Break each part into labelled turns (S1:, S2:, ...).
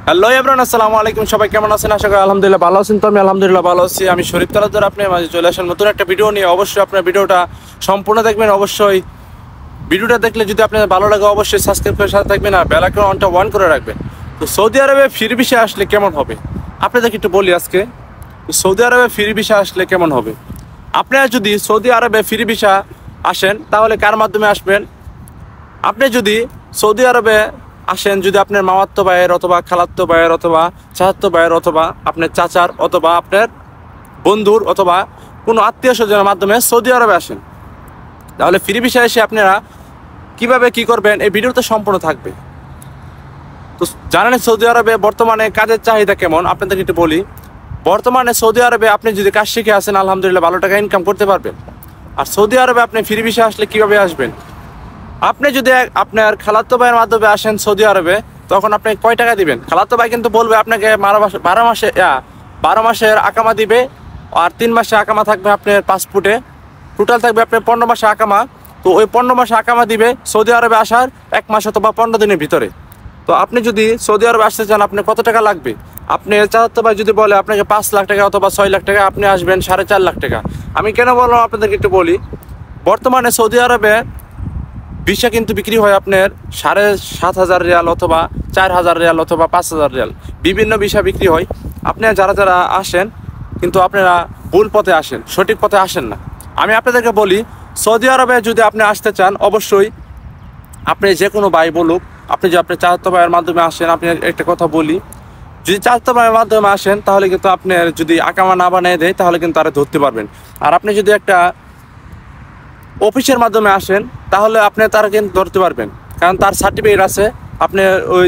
S1: Hello everyone, আসসালামু আলাইকুম। সবাই কেমন আছেন? আশা করি আলহামদুলিল্লাহ ভালো আছেন। তো আমি আলহামদুলিল্লাহ ভালো আছি। আমি শরীফ তালুকদার আপনার মাঝে চলে আসেন নতুন একটা ভিডিও নিয়ে। অবশ্যই আপনার ভিডিওটা সম্পূর্ণ দেখবেন। অবশ্যই ভিডিওটা দেখলে যদি আপনার ভালো লাগে অবশ্যই সাবস্ক্রাইব করে সাথে থাকবেন আর বেল আইকনটা অন করে রাখবেন। তো সৌদি আরবে ফ্রি ভিসা আসলে কেমন হবে আপনাদেরকে একটু বলি আজকে। সৌদি আরবে ফ্রি ভিসা আসলে কেমন হবে? আপনারা যদি সৌদি আরবে ফ্রি ভিসা আসেন তাহলে কার মাধ্যমে আসবেন? আপনি যদি সৌদি আরবে আসেন, যদি আপনার মামাতো ভাইয়ের অথবা খালাতো ভাইয়ের অথবা চাচাতো ভাইয়ের অথবা আপনার চাচার অথবা আপনার বন্ধুর অথবা কোনো আত্মীয় স্বজনের মাধ্যমে সৌদি আরবে আসেন, তাহলে ফ্রি ভিসা এসে আপনারা কিভাবে কি করবেন এই ভিডিওতে সম্পূর্ণ থাকবে। তো জানেন সৌদি আরবে বর্তমানে কাজের চাহিদা কেমন আপনাদেরকে একটু বলি। বর্তমানে সৌদি আরবে আপনি যদি কাজ শিখে আসেন আলহামদুলিল্লাহ ভালো টাকা ইনকাম করতে পারবেন। আর সৌদি আরবে আপনি ফ্রি ভিসা আসলে কিভাবে আসবেন? আপনি যদি আপনার খালাতো ভাইয়ের মাধ্যমে আসেন সৌদি আরবে, তখন আপনি কয় টাকা দিবেন? খালাতো ভাই কিন্তু বলবে আপনাকে 12 মাসের আকামা দিবে, আর 3 মাসে আকামা থাকবে আপনার পাসপোর্টে, টোটাল থাকবে আপনার 15 মাসে আকামা। তো ওই 15 মাসে আকামা দিবে সৌদি আরবে আসার 1 মাস অথবা 15 দিনের ভিতরে। তো আপনি যদি সৌদি আরবে আসতে চান আপনার কত টাকা লাগবে? আপনি চাচাতো ভাই যদি বলে আপনাকে 5 লাখ টাকা অথবা 6 লাখ টাকা, আপনি আসবেন 4.5 লাখ টাকা। আমি কেন বললাম আপনাদেরকে একটু বলি। বর্তমানে সৌদি আরবে ভিসা কিন্তু বিক্রি হয় আপনার 7,500 রিয়াল অথবা 4,000 রিয়াল অথবা 5,000 রিয়াল, বিভিন্ন ভিসা বিক্রি হয়। আপনারা যারা যারা আসেন কিন্তু আপনারা ভুল পথে আসেন, সঠিক পথে আসেন না। আমি আপনাদেরকে বলি, সৌদি আরবে যদি আপনি আসতে চান অবশ্যই আপনি যে কোনো ভাই বলুক, আপনি যে আপনি চাচাতো ভাইয়ের মাধ্যমে আসেন, আপনি একটা কথা বলি, যদি চাচাতো ভাইয়ের মাধ্যমে আসেন তাহলে কিন্তু আপনার যদি আকামা না বানিয়ে দেয় তাহলে কিন্তু তারা ধরতে পারবেন। আর আপনি যদি একটা অফিসের মাধ্যমে আসেন তাহলে আপনি তারা কিন্তু ধরতে পারবেন, কারণ তার সার্টিফিকেট আছে। আপনি ওই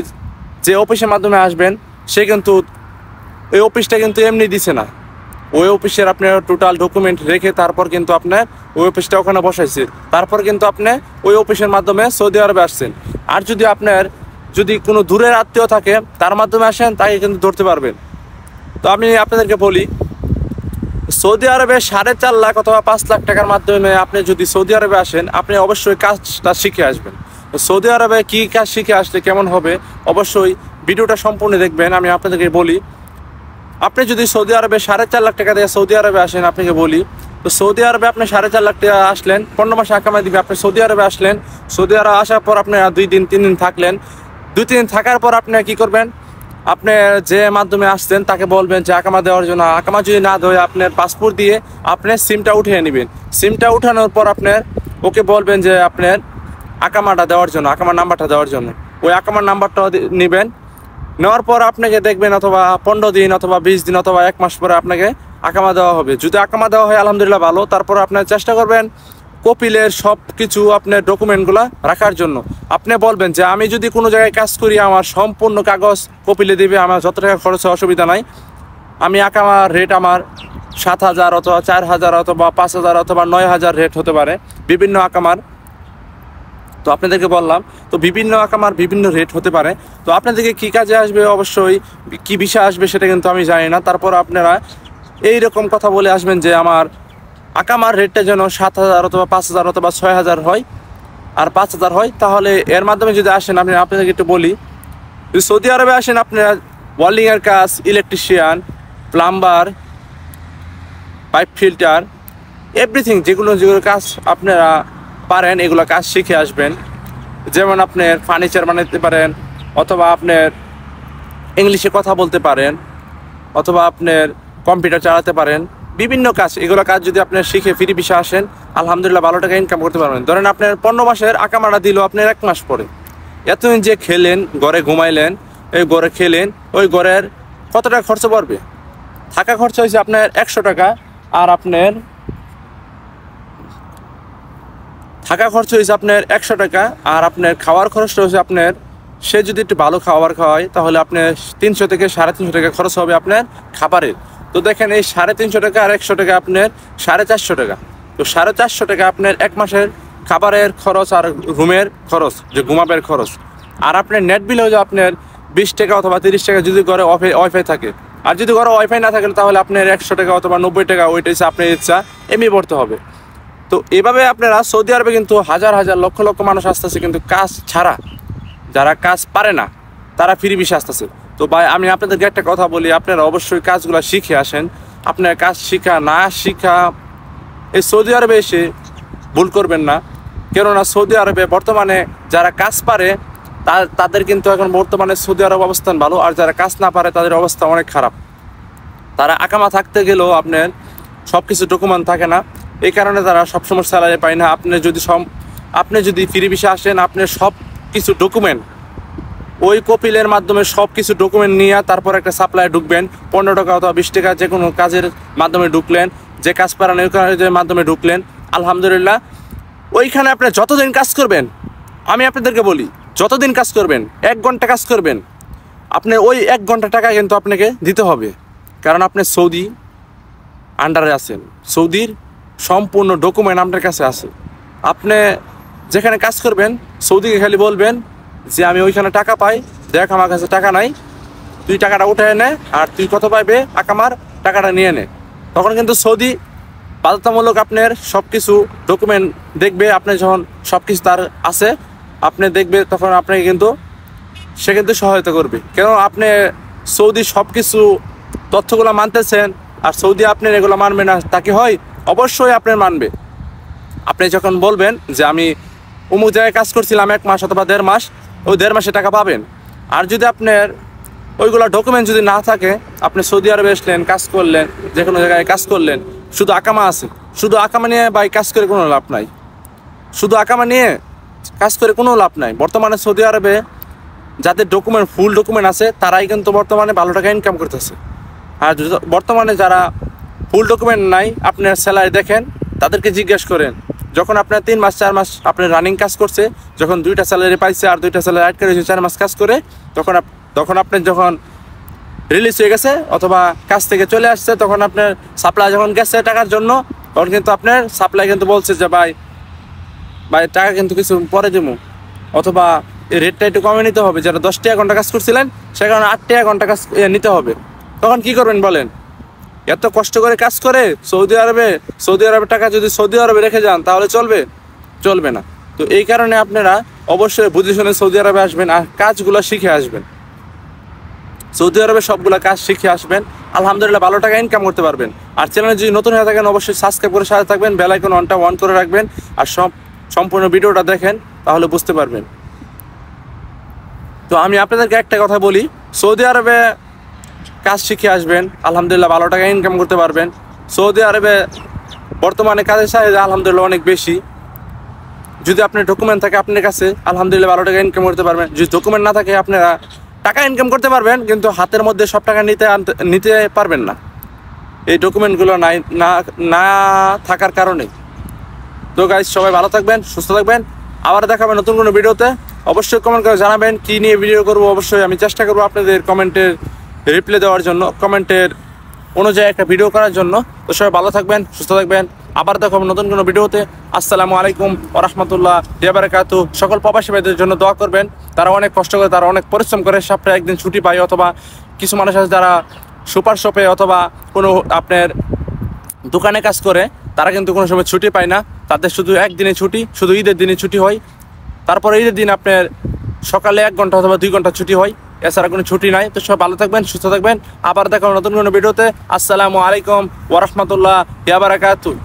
S1: যে অফিসের মাধ্যমে আসবেন সে কিন্তু ওই অফিসটা কিন্তু এমনি দিছে না, ওই অফিসের আপনার টোটাল ডকুমেন্ট রেখে তারপর কিন্তু আপনার ওই অফিসটা ওখানে বসাইছে, তারপর কিন্তু আপনি ওই অফিসের মাধ্যমে সৌদি আরবে আসছেন। আর যদি আপনার যদি কোনো দূরের আত্মীয় থাকে তার মাধ্যমে আসেন তাকে কিন্তু ধরতে পারবেন। তো আমি আপনাদেরকে বলি, সৌদি আরবে 4.5 লাখ অথবা 5 লাখ টাকার মাধ্যমে আপনি যদি সৌদি আরবে আসেন আপনি অবশ্যই কাজটা শিখে আসবেন। সৌদি আরবে কী কাজ শিখে আসলে কেমন হবে অবশ্যই ভিডিওটা সম্পূর্ণ দেখবেন। আমি আপনাদেরকে বলি, আপনি যদি সৌদি আরবে 4.5 লাখ টাকা দিয়ে সৌদি আরবে আসেন, আপনাকে বলি, তো সৌদি আরবে আপনি 4.5 লাখ টাকা আসলেন, 15 মাসে আকামা দিবে, আপনি সৌদি আরবে আসলেন। সৌদি আরবে আসার পর আপনি 2 দিন 3 দিন থাকলেন, 2-3 দিন থাকার পর আপনি কী করবেন? আপনি যে মাধ্যমে আসছেন তাকে বলবেন যে আকামা দেওয়ার জন্য। আকামা যদি না দেয় আপনার পাসপোর্ট দিয়ে আপনার সিমটা উঠিয়ে নেবেন। সিমটা উঠানোর পর আপনার ওকে বলবেন যে আপনার আকামাটা দেওয়ার জন্য, আকামার নাম্বারটা দেওয়ার জন্য। ওই আকামার নাম্বারটাও নেবেন। নেওয়ার পর আপনাকে দেখবেন অথবা 15 দিন অথবা 20 দিন অথবা 1 মাস পরে আপনাকে আকামা দেওয়া হবে। যদি আকামা দেওয়া হয় আলহামদুলিল্লাহ ভালো। তারপর আপনার চেষ্টা করবেন কপিলের সব কিছু আপনার ডকুমেন্টগুলো রাখার জন্য। আপনি বলবেন যে আমি যদি কোনো জায়গায় কাজ করি আমার সম্পূর্ণ কাগজ কপিলে দিবে, আমার যত টাকা খরচ হয় অসুবিধা নাই। আমি আকামার রেট আমার 7,000 অথবা 4,000 অথবা 5,000 অথবা 9,000 রেট হতে পারে বিভিন্ন আকামার। তো আপনাদেরকে বললাম, তো বিভিন্ন আকামার বিভিন্ন রেট হতে পারে। তো আপনাদেরকে কী কাজে আসবে অবশ্যই কী বিষয় আসবে সেটা কিন্তু আমি জানি না। তারপর আপনারা এইরকম কথা বলে আসবেন যে আমার আকামার রেটটা যেন 7,000 অথবা 5,000 অথবা 6,000 হয় আর 5,000 হয়। তাহলে এর মাধ্যমে যদি আসেন, আমি আপনাদেরকে একটু বলি, যদি সৌদি আরবে আসেন আপনারা ওয়েল্ডিংয়ের কাজ, electrician, plumber, pipe filter, everything যেগুলো কাজ আপনারা পারেন এগুলো কাজ শিখে আসবেন। যেমন আপনার ফার্নিচার বানাতে পারেন অথবা আপনার ইংলিশে কথা বলতে পারেন অথবা আপনার কম্পিউটার চালাতে পারেন, বিভিন্ন কাজ। এগুলো কাজ যদি আপনার শিখে ফ্রি ভিসা আসেন আলহামদুলিল্লাহ ভালো টাকা ইনকাম করতে পারবেন। ধরেন আপনার 15 মাসের আকামাটা দিল আপনার 1 মাস পরে। এতদিন যে খেলেন, ঘরে ঘুমাইলেন, এই ঘরে খেলেন, ওই ঘরের কত টাকা খরচ পড়বে? থাকা খরচ হয়েছে আপনার 100 টাকা, আর আপনার থাকা খরচ হয়েছে আপনার 100 টাকা, আর আপনার খাওয়ার খরচটা হচ্ছে আপনার, সে যদি একটু ভালো খাবার খাওয়ায় তাহলে আপনার 300 থেকে 350 টাকা খরচ হবে আপনার খাবারের। তো দেখেন এই 350 টাকা আর 100 টাকা আপনার 450 টাকা। তো 450 টাকা আপনার 1 মাসের খাবারের খরচ আর রুমের খরচ, যে ঘুমাবের খরচ। আর আপনার নেট বিল হয়ে যায় আপনার 20 টাকা অথবা 30 টাকা যদি ঘরে ওয়াইফাই থাকে। আর যদি ঘরে ওয়াইফাই না থাকে তাহলে আপনার 100 টাকা অথবা 90 টাকা, ওইটা হচ্ছে আপনার ইচ্ছা, এমনি পড়তে হবে। তো এভাবে আপনারা সৌদি আরবে কিন্তু হাজার হাজার লক্ষ লক্ষ মানুষ আসতেছে কিন্তু কাজ ছাড়া, যারা কাজ পারে না তারা ফ্রি ভিসা আসতেছে। তো ভাই আমি আপনাদেরকে একটা কথা বলি, আপনারা অবশ্যই কাজগুলো শিখে আসেন। আপনার কাজ শিখা এই সৌদি আরবে এসে ভুল করবেন না। কেননা সৌদি আরবে বর্তমানে যারা কাজ পারে তাদের কিন্তু এখন বর্তমানে সৌদি আরব অবস্থান ভালো, আর যারা কাজ না পারে তাদের অবস্থা অনেক খারাপ। তারা আকামা থাকতে গেলেও আপনার সব কিছু ডকুমেন্ট থাকে না, এই কারণে তারা সবসময় স্যালারি পায় না। আপনি যদি ফ্রি ভিসা আসেন, আপনার সব কিছু ডকুমেন্ট ওই কপিলের মাধ্যমে সব কিছু ডকুমেন্ট নিয়ে তারপর একটা সাপ্লাই ঢুকবেন। 15 টাকা অথবা 20 টাকা যে কোনো কাজের মাধ্যমে ঢুকলেন, যে কাজ পারেন ওই কাজের মাধ্যমে ঢুকলেন। আলহামদুলিল্লাহ ওইখানে আপনি যতদিন কাজ করবেন, আমি আপনাদেরকে বলি যতদিন কাজ করবেন, 1 ঘন্টা কাজ করবেন, আপনি ওই 1 ঘন্টা টাকা কিন্তু আপনাকে দিতে হবে। কারণ আপনি সৌদি আন্ডারে আছেন, সৌদির সম্পূর্ণ ডকুমেন্ট আপনার কাছে আছে। আপনি যেখানে কাজ করবেন সৌদিকে খালি বলবেন যে আমি ওইখানে টাকা পাই, দেখ আমার কাছে টাকা নাই, তুই টাকাটা উঠে নে, আর তুই কত পাইবে আকামার টাকাটা নিয়ে নে। তখন কিন্তু সৌদি বাধ্যতামূলক আপনার সব কিছু ডকুমেন্ট দেখবে। আপনি যখন সব কিছু তার আছে আপনি দেখবে, তখন আপনাকে কিন্তু সে কিন্তু সহায়তা করবে। কেন আপনি সৌদি সব কিছু তথ্যগুলো মানতেছেন, আর সৌদি আপনার এগুলো মানবে না, তা কি হয়? অবশ্যই আপনার মানবে। আপনি যখন বলবেন যে আমি অমুক জায়গায় কাজ করছিলাম 1 মাস অথবা 1.5 মাস, ওই 1.5 মাসে টাকা পাবেন। আর যদি আপনার ওইগুলো ডকুমেন্ট যদি না থাকে, আপনি সৌদি আরবে আসলেন, কাজ করলেন, যে কোনো জায়গায় কাজ করলেন, শুধু আকামা আছে, শুধু আকামা নিয়ে ভাই কাজ করে কোনো লাভ নাই। শুধু আকামা নিয়ে কাজ করে কোনো লাভ নাই। বর্তমানে সৌদি আরবে যাদের ডকুমেন্ট ফুল ডকুমেন্ট আছে তারাই কিন্তু বর্তমানে ভালো টাকা ইনকাম করতেছে। আর বর্তমানে যারা ফুল ডকুমেন্ট নাই, আপনার স্যালারি দেখেন, তাদেরকে জিজ্ঞেস করেন। যখন আপনার 3 মাস 4 মাস আপনার রানিং কাজ করছে, যখন 2টা স্যালারি পাইছে আর 2টা স্যালারি অ্যাড করেছে, 4 মাস কাজ করে, তখন আপনি যখন রিলিজ হয়ে গেছে অথবা কাজ থেকে চলে আসছে, তখন আপনার সাপ্লাই যখন গেছে টাকার জন্য, তখন কিন্তু আপনার সাপ্লাই কিন্তু বলছে যে ভাই টাকা কিন্তু কিছু পরে দেবো, অথবা এই রেটটা একটু কমে নিতে হবে। যারা 10 টাকা ঘন্টা কাজ করছিলেন সেখানে 8 টাকা ঘন্টা কাজ নিতে হবে। তখন কি করবেন বলেন? এত কষ্ট করে কাজ করে সৌদি আরবের টাকা যদি সৌদি আরবে রেখে যান তাহলে চলবে না। তো এই কারণে আপনারা অবশ্যই বুঝে শুনে সৌদি আরবে আসবেন, আর কাজগুলো শিখে আসবেন। সৌদি আরবে সবগুলো কাজ শিখে আসবেন, আলহামদুলিল্লাহ ভালো টাকা ইনকাম করতে পারবেন। আর চ্যানেলে যদি নতুন হয়ে থাকেন অবশ্যই সাবস্ক্রাইব করে সাথে থাকবেন, বেল আইকন অন করে রাখবেন, আর সম্পূর্ণ ভিডিওটা দেখেন, তাহলে বুঝতে পারবেন। তো আমি আপনাদেরকে একটা কথা বলি, সৌদি আরবে কাজ শিখে আসবেন, আলহামদুলিল্লাহ ভালো টাকা ইনকাম করতে পারবেন। সৌদি আরবে বর্তমানে কাজের চাহিদা আলহামদুলিল্লাহ অনেক বেশি। যদি আপনার ডকুমেন্ট থাকে আপনার কাছে, আলহামদুলিল্লাহ ভালো টাকা ইনকাম করতে পারবেন। যদি ডকুমেন্ট না থাকে আপনারা টাকা ইনকাম করতে পারবেন, কিন্তু হাতের মধ্যে সব টাকা নিতে পারবেন না, এই ডকুমেন্টগুলো না থাকার কারণে। তো গাইস, সবাই ভালো থাকবেন, সুস্থ থাকবেন, আবার দেখাবেন নতুন কোনো ভিডিওতে। অবশ্যই কমেন্ট করে জানাবেন কী নিয়ে ভিডিও করবো। অবশ্যই আমি চেষ্টা করবো আপনাদের কমেন্টের রিপ্লাই দেওয়ার জন্য, কমেন্টের অনুযায়ী একটা ভিডিও করার জন্য। তো সবাই ভালো থাকবেন, সুস্থ থাকবেন, আবার দেখাবেন নতুন কোনো ভিডিওতে। আসসালামু আলাইকুম ওয়া রাহমাতুল্লাহি ওয়া বারাকাতুহু। সকল প্রবাসী ভাইদের জন্য দোয়া করবেন, তারা অনেক কষ্ট করে, তারা অনেক পরিশ্রম করে, সপ্তাহে একদিন ছুটি পায়, অথবা কিছু মানুষ আছে যারা সুপার শপে অথবা কোনো আপনার দোকানে কাজ করে, তারা কিন্তু কোনো সময় ছুটি পায় না। তাদের শুধু একদিনে ছুটি, শুধু ঈদের দিনে ছুটি হয়। তারপরে ঈদের দিন আপনার সকালে 1 ঘন্টা অথবা 2 ঘন্টা ছুটি হয়, এছাড়া কোনো ছুটি নাই। তো সব ভালো থাকবেন, সুস্থ থাকবেন, আবার দেখাবো নতুন কোনো ভিডিওতে। আসসালামু আলাইকুম ওয়া রাহমাতুল্লাহি ওয়া বারাকাতুহু।